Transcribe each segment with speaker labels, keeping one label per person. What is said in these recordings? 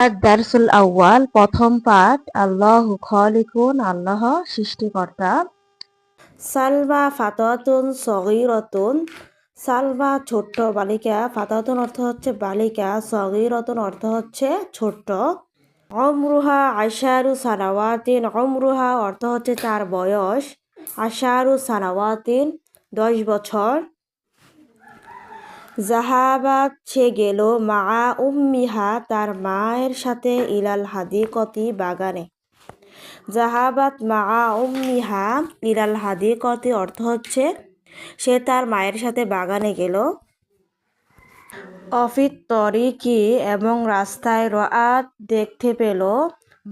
Speaker 1: দারসুল আউয়াল প্রথম পাঠ আল্লাহু খালিকুন আল্লাহ সৃষ্টিকর্তা।
Speaker 2: সালমা ফাতাতুন সগীরাতুন। সালমা ছোট্ট বালিকা, ফাতাতুন অর্থ হচ্ছে বালিকা, সগীরাতুন অর্থ হচ্ছে ছোট্ট। অমরুহা আশারু সানাওয়াতিন, অমরুহা অর্থ হচ্ছে তার বয়স, আশারু সানাওয়াতিন 10 বছর। জাহাবাত সে গেল, মা উম্মিহা তার মায়ের সাথে, ইলাল হাদিকতি বাগানে। জাহাবাত মা উম্মিহা ইলাল হাদিকতি অর্থ হচ্ছে সে তার মায়ের সাথে বাগানে গেল। অফিত তরিকি এবং রাস্তায়, রাত দেখতে পেল,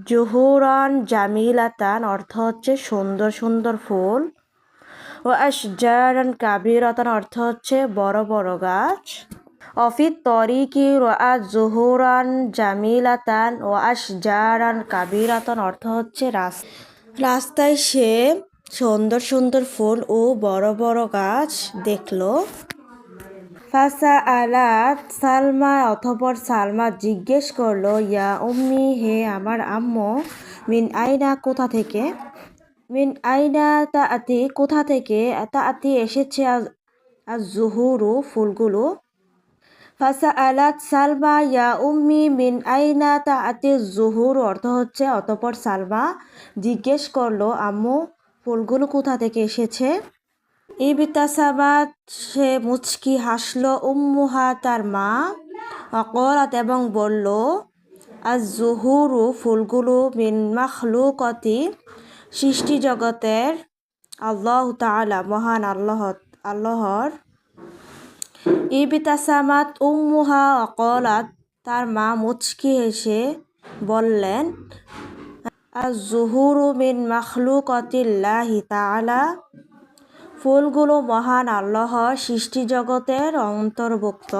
Speaker 2: জুহুরান জামিলাতান অর্থ হচ্ছে সুন্দর সুন্দর ফুল, ও আশজারান কাবিরাতান অর্থ হচ্ছে বড় বড় গাছ। অফিত তরিকি রাত জুহুরান জামিলাতান ও আশজারান কাবিরাতান অর্থ হচ্ছে রাস্তায় সে সুন্দর সুন্দর ফুল ও বড় বড় গাছ দেখল। ফাসা আলাত সালমা অতঃপর সালমা জিজ্ঞেস করলো, ইয়া উম্মি হে আমার আম্মু, মিন আইনা কোথা থেকে, মিন আইনা তাআতি কোথা থেকে, তাআতি এসেছে, আজ জুহুরু ফুলগুলো। ফাসা আলাত সালমা ইয়া উম্মি মিন আইনা তাআতি জুহুর অর্থ হচ্ছে অতঃপর সালমা জিজ্ঞেস করলো, আম্মু ফুলগুলো কোথা থেকে এসেছে। ইবতাসামাত সে মুচকি হাসলো, উম্মুহা তার মা, অকলাত এবং বলল, আজ জুহুরু ফুলগুলো, মিন মাখলুকতি সৃষ্টি জগতের, আল্লাহ তাআলা মহান আল্লাহর। ইবতাসামাত উম্মুহা অকলাত তার মা মুচকি হেসে বললেন, আজ জুহুরু মিন মাখলুকতিল্লাহি তাআলা ফুলগুলো মহান আল্লাহর সৃষ্টি জগতের অন্তর্ভুক্ত।